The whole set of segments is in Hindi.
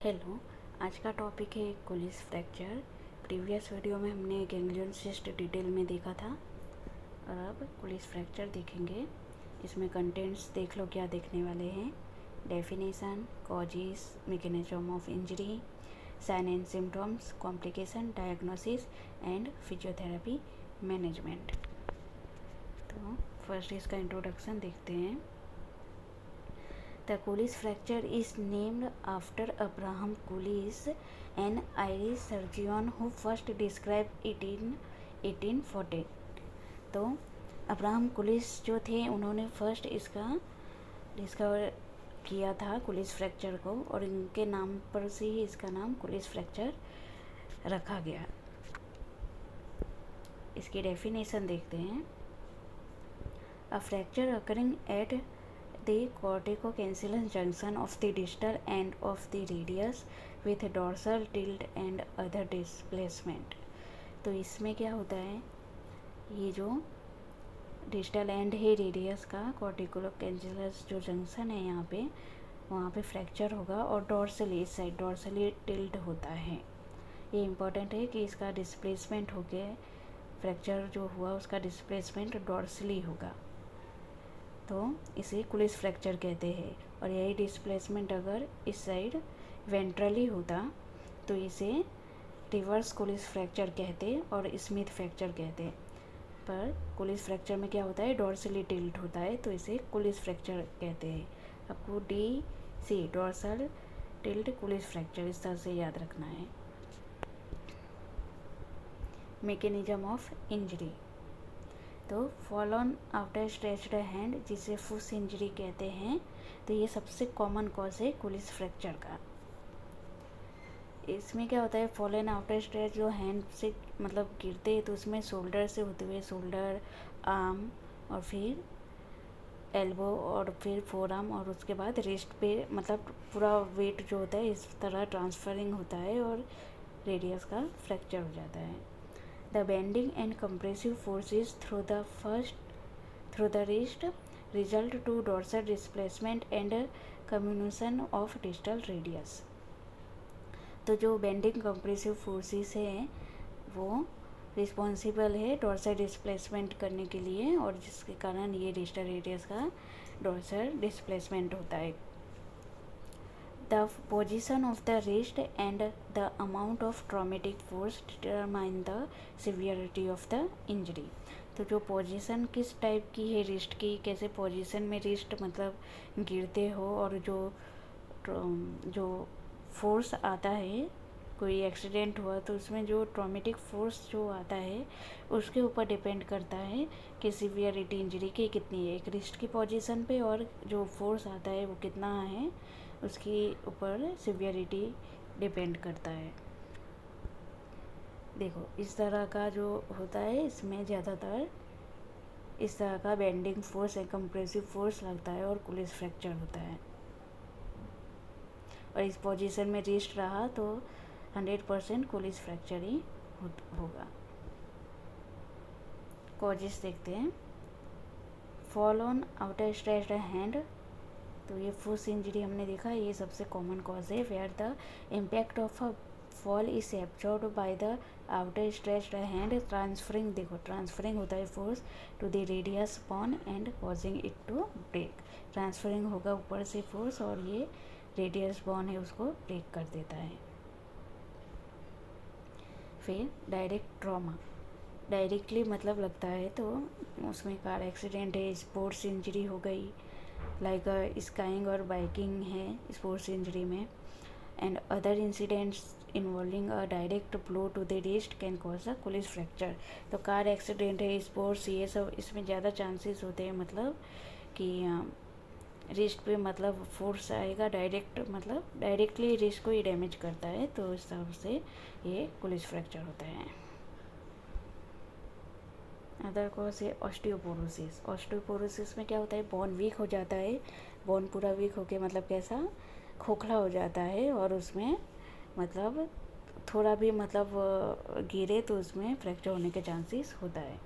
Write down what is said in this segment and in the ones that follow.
हेलो। आज का टॉपिक है कुलिस फ्रैक्चर। प्रीवियस वीडियो में हमने गैंग्लियन सिस्ट डिटेल में देखा था और अब कुलिस फ्रैक्चर देखेंगे। इसमें कंटेंट्स देख लो क्या देखने वाले हैं। Definition, causes, mechanism of injury, sign and symptoms, complication, diagnosis and physiotherapy management. तो फर्स्ट इसका इंट्रोडक्शन देखते हैं। The Cooley's fracture is named after Abraham Cooley, an Irish surgeon who first described it in 1840। तो अब्राहम कुलिस जो थे उन्होंने फर्स्ट इसका डिस्कवर किया था कुलिस फ्रैक्चर को, और इनके नाम पर से ही इसका नाम कुलिस फ्रैक्चर रखा गया। इसकी डेफिनेशन देखते हैं। A fracture occurring at the corticocancellous junction of the distal end of the radius with dorsal tilt and other displacement। तो इसमें क्या होता है, ये जो डिस्टल एंड है रेडियस का, कॉर्टिकोकेंसिलस जो जंक्शन है यहाँ पे, वहाँ पे फ्रैक्चर होगा और डॉर्सली, इस साइड डॉर्सली टिल्ट होता है। ये इम्पॉर्टेंट है कि इसका डिस्प्लेसमेंट हो गया, फ्रैक्चर जो हुआ उसका डिस्प्लेसमेंट डॉर्सली होगा, तो इसे कुलिस फ्रैक्चर कहते हैं। और यही डिस्प्लेसमेंट अगर इस साइड वेंट्रली होता तो इसे रिवर्स कुलिस फ्रैक्चर कहते और स्मिथ फ्रैक्चर कहते। पर कुलिस फ्रैक्चर में क्या होता है, डॉर्सली टिल्ट होता है, तो इसे कुलिस फ्रैक्चर कहते हैं। आपको DC dorsal tilt Kulish fracture इस तरह से याद रखना है। मैकेनिज्म ऑफ इंजरी, तो fall on after stretched hand, जिसे फुस इंजरी कहते हैं, तो ये सबसे कॉमन कॉज है कुलिस फ्रैक्चर का। इसमें क्या होता है, फॉल एन आफ्टर स्ट्रेच, जो हैंड से मतलब गिरते हैं तो उसमें शोल्डर से होते हुए शोल्डर, आर्म और फिर एल्बो और फिर फोर आर्म और उसके बाद रिस्ट पे, मतलब पूरा वेट जो होता है इस तरह ट्रांसफरिंग होता है और रेडियस का फ्रैक्चर हो जाता है। The bending and compressive forces through the wrist result to dorsal displacement and comminution of distal radius। तो जो बेंडिंग कंप्रेसिव फोर्सेस हैं वो रिस्पॉन्सिबल है डोर्सल डिस्प्लेसमेंट करने के लिए, और जिसके कारण ये डिस्टल रेडियस का डोर्सल डिस्प्लेसमेंट होता है। The position of the wrist and the amount of traumatic force determine the severity of the injury। तो जो पोजीशन किस टाइप की है रिस्ट की, कैसे पोजीशन में रिस्ट मतलब गिरते हो, और जो फोर्स आता है, कोई एक्सीडेंट हुआ तो उसमें जो ट्रॉमेटिक फोर्स जो आता है उसके ऊपर डिपेंड करता है कि सिवियरिटी इंजरी की कितनी है, एक रिस्ट की पोजीशन पे, और जो फोर्स आता है वो कितना है उसके ऊपर सिवियरिटी डिपेंड करता है। देखो इस तरह का जो होता है इसमें ज़्यादातर इस तरह का बेंडिंग फोर्स या कंप्रेसिव फोर्स लगता है और कुलिस फ्रैक्चर होता है। और इस पोजीशन में रिस्ट रहा तो 100% कुलिस फ्रैक्चर ही होगा। कॉजेस देखते हैं। Fall on outer stretched hand, तो ये फुस इंजरी हमने देखा, ये सबसे कॉमन कॉज है। Where the impact of a fall is absorbed by the outer stretched hand transferring, देखो ट्रांसफरिंग होता है force to the radius bone and causing it to break. Transferring होगा ऊपर से फोर्स और ये रेडियस बोन है उसको ब्रेक कर देता है। फिर डायरेक्ट ट्रॉमा, डायरेक्टली मतलब लगता है तो उसमें कार एक्सीडेंट है, स्पोर्ट्स इंजरी हो गई, लाइक स्काइंग और बाइकिंग है स्पोर्ट्स इंजरी में, and other incidents involving a direct blow to the wrist can cause a Colles fracture. तो कार एक्सीडेंट है, स्पोर्ट्स, ये सब इसमें ज़्यादा चांसेस होते हैं, मतलब कि रिस्ट पे मतलब फोर्स आएगा डायरेक्ट, मतलब डायरेक्टली रिस्ट को ही डैमेज करता है, तो इस तरह से ये कुलिस फ्रैक्चर होता है। अदर कॉज है ऑस्टियोपोरोसिस। ऑस्टियोपोरोसिस में क्या होता है, बोन वीक हो जाता है, बोन पूरा वीक होके मतलब कैसा खोखला हो जाता है, और उसमें मतलब थोड़ा भी मतलब गिरे तो उसमें फ्रैक्चर होने के चांसेस होता है।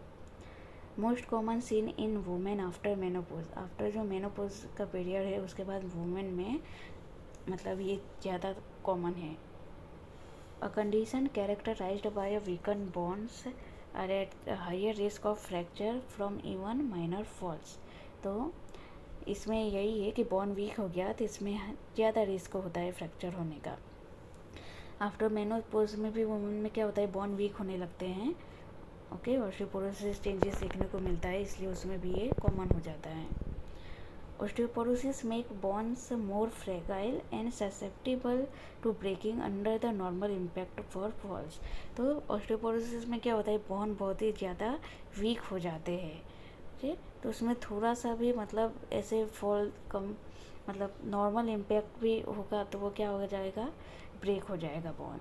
Most common seen in women after menopause, after जो मेनोपोज का पीरियड है उसके बाद वुमेन में मतलब ये ज़्यादा कॉमन है। A condition characterised by a weaken bones are at higher risk of fracture from even minor falls. तो इसमें यही है कि बोन वीक हो गया तो इसमें ज़्यादा रिस्क होता है फ्रैक्चर होने का। आफ्टर मेनोपॉज में भी वुमेन में क्या होता है, बोन वीक होने लगते हैं। ओके, ऑस्टियोपोरोसिस चेंजेस देखने को मिलता है, इसलिए उसमें भी ये कॉमन हो जाता है। Osteoporosis make bones more fragile and susceptible to breaking under the normal impact for falls. तो ऑस्टियोपोरोसिस में क्या होता है, बोन बहुत ही ज़्यादा वीक हो जाते हैं। ओके, तो उसमें थोड़ा सा भी मतलब ऐसे फॉल कम मतलब नॉर्मल इम्पैक्ट भी होगा तो वो क्या हो जाएगा, ब्रेक हो जाएगा बोन।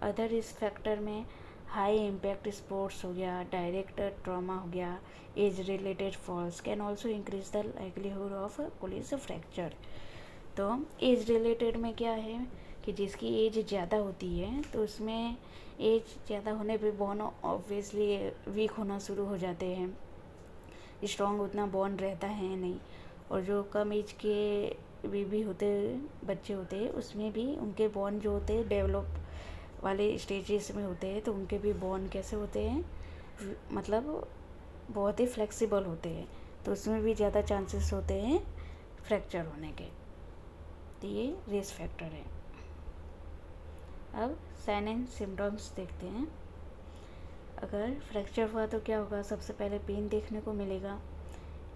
अदर रिस्क फैक्टर में हाई इम्पैक्ट स्पोर्ट्स हो गया, डायरेक्ट ट्रॉमा हो गया, age related falls can also increase the livelihood of Colles fracture. तो एज रिलेटेड में क्या है कि जिसकी एज ज़्यादा होती है तो उसमें एज ज़्यादा होने पे बोन ऑब्वियसली वीक होना शुरू हो जाते हैं, स्ट्रॉन्ग उतना बोन रहता है नहीं। और जो कम एज के बेबी होते बच्चे होते हैं उसमें भी उनके बोन जो होते हैं डेवलप वाले स्टेजेस में होते हैं, तो उनके भी बोन कैसे होते हैं, मतलब बहुत ही फ्लेक्सिबल होते हैं, तो उसमें भी ज़्यादा चांसेस होते हैं फ्रैक्चर होने के। तो ये रिस्क फैक्टर है। अब साइन एंड सिम्टम्स देखते हैं। अगर फ्रैक्चर हुआ तो क्या होगा, सबसे पहले पेन देखने को मिलेगा,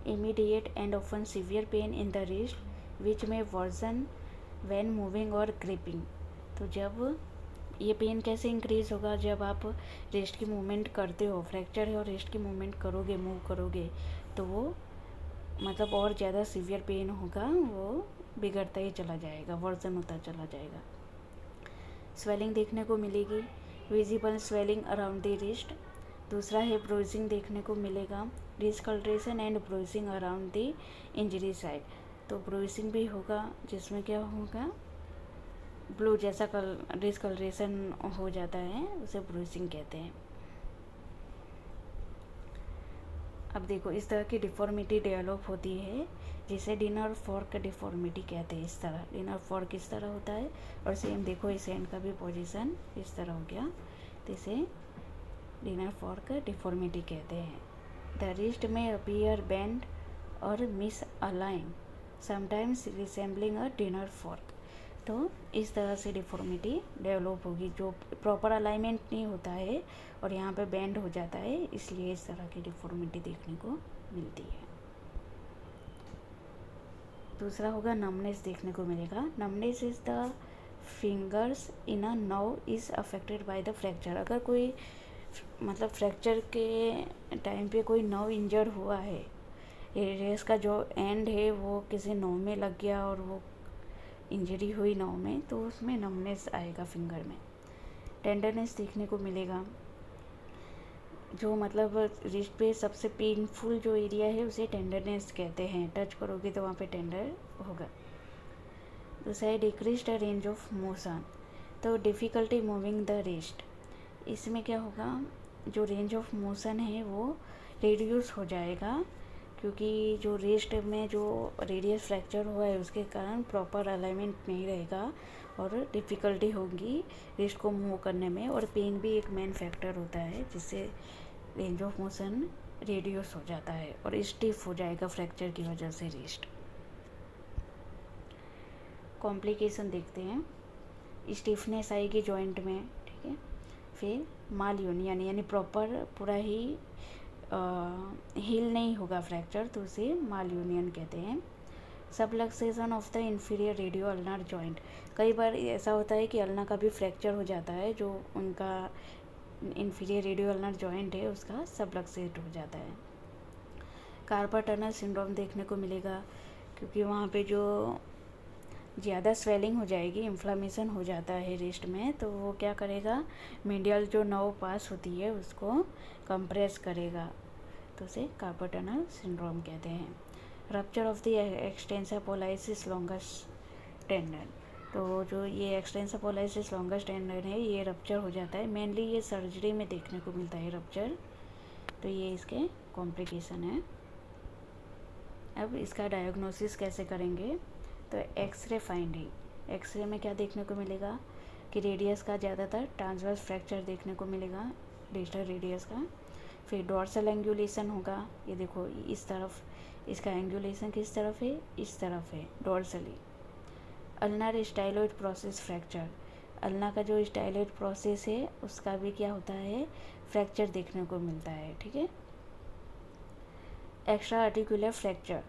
immediate and often severe pain in the wrist which may worsen when moving or gripping. तो जब ये पेन कैसे इंक्रीज होगा, जब आप रिस्ट की मूवमेंट करते हो, फ्रैक्चर है और रिस्ट की मूवमेंट करोगे, मूव करोगे, तो वो मतलब और ज़्यादा सीवियर पेन होगा, वो बिगड़ता ही चला जाएगा, वर्जन होता चला जाएगा। स्वेलिंग देखने को मिलेगी, visible swelling around the wrist. दूसरा है ब्रूइजिंग देखने को मिलेगा, discoloration and bruising around the injury side. तो ब्रूइजिंग भी होगा जिसमें क्या होगा, ब्लू जैसा डिस्कलरेशन हो जाता है, उसे ब्रूइजिंग कहते हैं। अब देखो इस तरह की डिफॉर्मिटी डेवलप होती है जिसे डिनर फॉर्क डिफॉर्मिटी कहते हैं। इस तरह डिनर फॉर्क इस तरह होता है, और सेम देखो इस एंड का भी पोजीशन इस तरह हो गया, तो इसे डिनर फॉर्क डिफॉर्मिटी कहते हैं। The wrist may appear bent or misalign, sometimes resembling a dinner fork. तो इस तरह से डिफॉर्मिटी डेवलप होगी, जो प्रॉपर अलाइनमेंट नहीं होता है और यहाँ पे बेंड हो जाता है, इसलिए इस तरह की डिफॉर्मिटी देखने को मिलती है। दूसरा होगा नमनेस देखने को मिलेगा। Numbness is the fingers in a nerve is affected by the fracture. अगर कोई मतलब फ्रैक्चर के टाइम पे कोई नर्व इंजर्ड हुआ है, रेस का जो एंड है वो किसी नर्व में लग गया और वो इंजरी हुई नर्व में, तो उसमें नमनेस आएगा फिंगर में। टेंडरनेस देखने को मिलेगा, जो मतलब रिस्ट पे सबसे पेनफुल जो एरिया है उसे टेंडरनेस कहते हैं, टच करोगे तो वहाँ पे टेंडर होगा। दूसरा है डिक्रीज्ड रेंज ऑफ मोशन, तो डिफ़िकल्टी मूविंग द रिस्ट। इसमें क्या होगा, जो रेंज ऑफ मोशन है वो रिड्यूस हो जाएगा, क्योंकि जो रिस्ट में जो रेडियस फ्रैक्चर हुआ है उसके कारण प्रॉपर अलाइनमेंट नहीं रहेगा और डिफ़िकल्टी होगी रिस्ट को मूव करने में, और पेन भी एक मेन फैक्टर होता है जिससे रेंज ऑफ मोशन रेडियस हो जाता है और स्टिफ हो जाएगा फ्रैक्चर की वजह से रिस्ट। कॉम्प्लिकेशन देखते हैं, स्टिफनेस आएगी जॉइंट में, ठीक है। फिर माल यूनियन यानी प्रॉपर पूरा ही हील नहीं होगा फ्रैक्चर, तो उसे माल यूनियन कहते हैं। Subluxation of the inferior radio ulnar joint, कई बार ऐसा होता है कि अल्ना का भी फ्रैक्चर हो जाता है, जो उनका इंफीरियर रेडियो अल्नर जॉइंट है उसका सबलक्सेट हो जाता है। कार्पल टनल सिंड्रोम देखने को मिलेगा, क्योंकि वहाँ पे जो ज़्यादा स्वेलिंग हो जाएगी, इन्फ्लामेशन हो जाता है रिस्ट में, तो वो क्या करेगा, मीडियल जो नर्व पास होती है उसको कंप्रेस करेगा, तो उसे कार्पल टनल सिंड्रोम कहते हैं। Rupture of the extensor pollicis longus tendon, तो जो ये एक्सटेंसा पोलाइसिस लॉन्गस टेंडन है ये रप्चर हो जाता है, मेनली ये सर्जरी में देखने को मिलता है रप्चर, तो ये इसके कॉम्प्लिकेशन है। अब इसका डायग्नोसिस कैसे करेंगे, तो एक्सरे फाइंडिंग, एक्सरे में क्या देखने को मिलेगा कि रेडियस का ज़्यादातर ट्रांसवर्स फ्रैक्चर देखने को मिलेगा, डिस्टल रेडियस का। फिर डॉर्सल एंगुलेशन होगा, ये देखो इस तरफ, इसका एंगुलेशन किस तरफ है, इस तरफ है dorsally. Ulnar styloid process fracture, ulna का जो स्टाइलोइड प्रोसेस है उसका भी क्या होता है, फ्रैक्चर देखने को मिलता है, ठीक है। एक्स्ट्रा आर्टिकुलर फ्रैक्चर,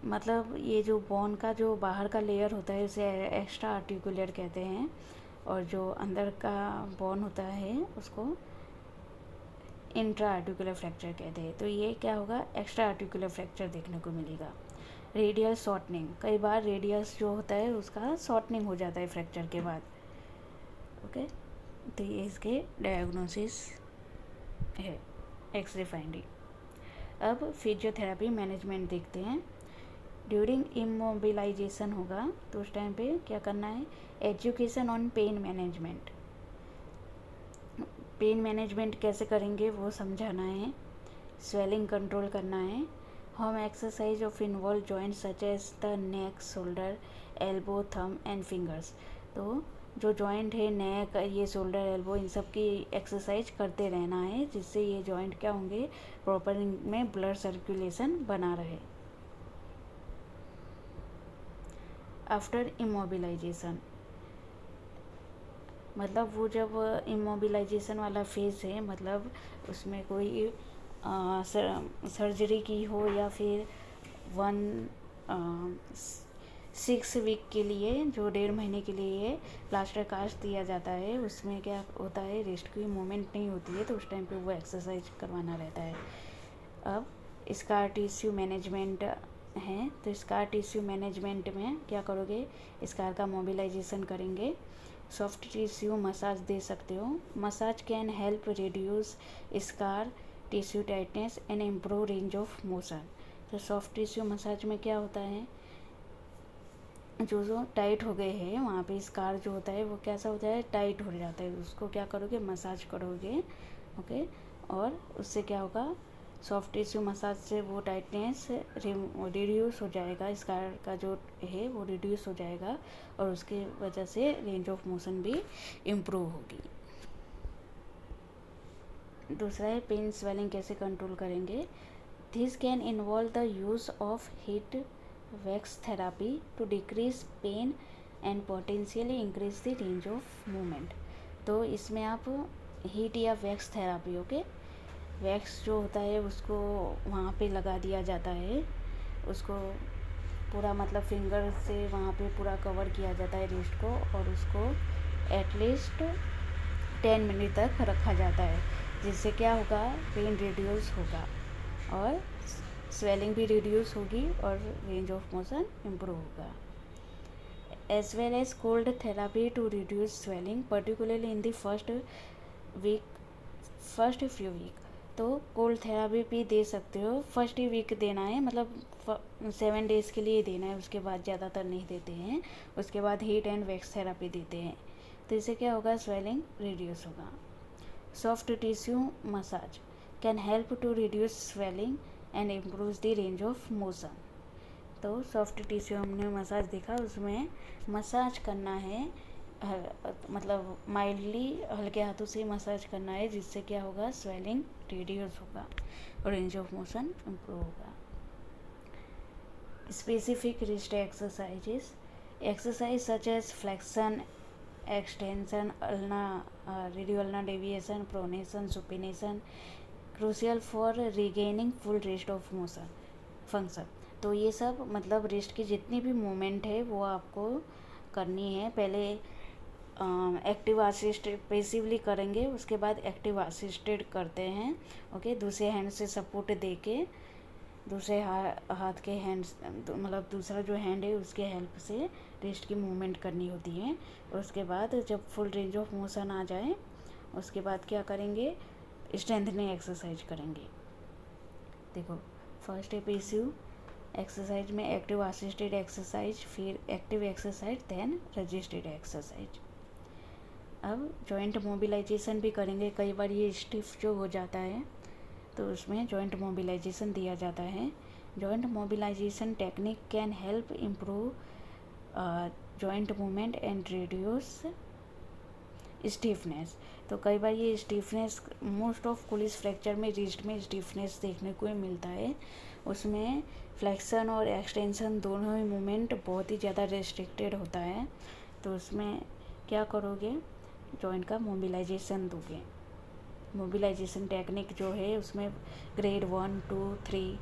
मतलब ये जो बोन का जो बाहर का लेयर होता है उसे एक्स्ट्रा आर्टिकुलर कहते हैं, और जो अंदर का बोन होता है उसको इंट्रा आर्टिकुलर फ्रैक्चर कहते हैं। तो ये क्या होगा, एक्स्ट्रा आर्टिकुलर फ्रैक्चर देखने को मिलेगा। रेडियल शॉर्टनिंग, कई बार रेडियस जो होता है उसका शॉर्टनिंग हो जाता है फ्रैक्चर के बाद, ओके। तो ये इसके डायग्नोसिस है, एक्सरे फाइंडिंग। अब फिजियोथेरेपी मैनेजमेंट देखते हैं। ड्यूरिंग इमोबिलाइजेशन होगा तो उस टाइम पे क्या करना है, education on pain management, pain management कैसे करेंगे वो समझाना है। स्वेलिंग कंट्रोल करना है। Home exercise of involve joint such as the neck, shoulder, elbow, thumb and fingers. तो जो जॉइंट है नेक, ये शोल्डर, एल्बो, इन सब की एक्सरसाइज करते रहना है, जिससे ये जॉइंट क्या होंगे, प्रॉपर में ब्लड सर्कुलेशन बना रहे। आफ्टर इमोबिलाइजेशन, मतलब वो जब इमोबिलाइजेशन वाला फेज़ है, मतलब उसमें कोई सर्जरी की हो या फिर 6 वीक के लिए, जो 1.5 महीने के लिए प्लास्टर कास्ट दिया जाता है, उसमें क्या होता है, रेस्ट की मूवमेंट नहीं होती है, तो उस टाइम पे वो एक्सरसाइज करवाना रहता है। अब स्कार टिश्यू मैनेजमेंट है, तो स्कार टिश्यू मैनेजमेंट में क्या करोगे, स्कार का मोबिलाइजेशन करेंगे। सॉफ्ट टिश्यू मसाज दे सकते हो। Massage can help reduce scar tissue tightness and improve range of motion. तो सॉफ्ट टिश्यू मसाज में क्या होता है, जो टाइट हो गए हैं वहाँ पे स्कार जो होता है वो कैसा होता है, टाइट हो जाता है, उसको क्या करोगे, मसाज करोगे, ओके। और उससे क्या होगा, सॉफ्ट टिश्यू मसाज से वो टाइटनेस रिड्यूस हो जाएगा, स्कार का जो है वो रिड्यूस हो जाएगा, और उसकी वजह से रेंज ऑफ मोशन भी इम्प्रूव होगी। दूसरा है पेन स्वेलिंग कैसे कंट्रोल करेंगे। This can involve the use of heat wax therapy to decrease pain and potentially increase the range of movement. तो इसमें आप हीट या वैक्स थेरापी, ओके, वैक्स जो होता है उसको वहाँ पे लगा दिया जाता है, उसको पूरा मतलब फिंगर से वहाँ पे पूरा कवर किया जाता है रिस्ट को, और उसको एटलीस्ट 10 मिनट तक रखा जाता है, जिससे क्या होगा, पेन रिड्यूस होगा और स्वेलिंग भी रिड्यूस होगी और रेंज ऑफ मोशन इम्प्रूव होगा। As well as cold therapy to reduce swelling particularly in the first few week. तो कोल्ड थेरापी भी दे सकते हो, फर्स्ट ही वीक देना है, मतलब 7 डेज़ के लिए देना है, उसके बाद ज़्यादातर नहीं देते हैं। उसके बाद हीट एंड वैक्स थेरापी देते हैं, तो इससे क्या होगा, स्वेलिंग रिड्यूस होगा। Soft tissue massage can help to reduce swelling and improve the range of motion. तो सॉफ्ट टिश्यू हमने मसाज देखा, उसमें मसाज करना है, मतलब माइल्डली हल्के हाथों से मसाज करना है, जिससे क्या होगा, स्वेलिंग रिड्यूस होगा और रेंज ऑफ मोशन इम्प्रूव होगा। Specific wrist exercises, exercise such as flexion, extension, radio ulnar deviation, pronation, supination, crucial for regaining full rest of motion function. तो ये सब मतलब रिस्ट की जितनी भी मूवमेंट है वो आपको करनी है। पहले एक्टिव असिस्टेड पैसिवली करेंगे, उसके बाद एक्टिव असिस्टेड करते हैं, ओके। दूसरे हैंड से सपोर्ट दे के, दूसरे हाथ के हैंड, मतलब दूसरा जो हैंड है उसके हेल्प से रिस्ट की मूवमेंट करनी होती है। और उसके बाद जब फुल रेंज ऑफ मोशन आ जाए, उसके बाद क्या करेंगे, स्ट्रेंथनिंग एक्सरसाइज करेंगे। देखो, फर्स्ट है पैसिव एक्सरसाइज में एक्टिव असिस्टेड एक्सरसाइज, फिर active exercise, then resisted exercise. अब जॉइंट मोबिलाइजेशन भी करेंगे, कई बार ये स्टिफ जो हो जाता है तो उसमें जॉइंट मोबिलाइजेशन दिया जाता है। Joint mobilisation technique can help improve joint movement and reduce stiffness. तो कई बार ये stiffness most of Colles fracture में रिस्ट में स्टीफनेस देखने को ही मिलता है। उसमें फ्लेक्शन और एक्सटेंशन दोनों ही मूवमेंट बहुत ही ज़्यादा रेस्ट्रिक्टेड होता है। तो उसमें क्या करोगे, जॉइंट का मोबिलाइजेशन दोगे। मोबिलाइजेशन टेक्निक जो है उसमें ग्रेड 1, 2, 3,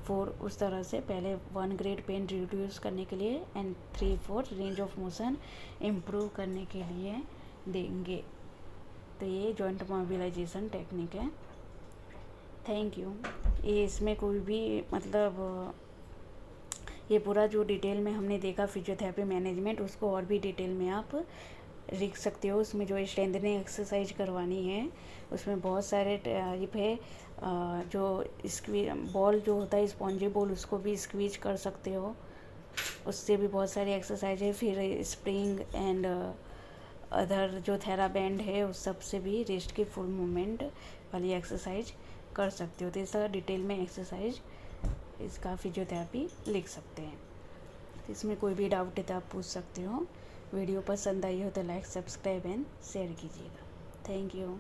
4 उस तरह से पहले 1 ग्रेड पेन रिड्यूस करने के लिए and 3, 4 range of motion improve करने के लिए देंगे। तो ये जॉइंट मोबिलाइजेशन टेक्निक है। Thank you. ये इसमें कोई भी मतलब ये पूरा जो डिटेल में हमने देखा फिजियोथेरेपी मैनेजमेंट, उसको और भी डिटेल में आप लिख सकते हो। उसमें जो स्ट्रेंथनिंग एक्सरसाइज करवानी है उसमें बहुत सारे टाइप है। जो बॉल जो होता है स्पॉन्जी बॉल, उसको भी स्क्वीज कर सकते हो, उससे भी बहुत सारी एक्सरसाइज है। फिर स्प्रिंग एंड अदर जो थेराबैंड है उस सब से भी रिस्ट की फुल मूवमेंट वाली एक्सरसाइज कर सकते हो। तो इस तरह डिटेल में एक्सरसाइज इसका फिजियोथेरेपी लिख सकते हैं। तो इसमें कोई भी डाउट है तो आप पूछ सकते हो। वीडियो पसंद आई हो तो लाइक, सब्सक्राइब एंड शेयर कीजिएगा। Thank you.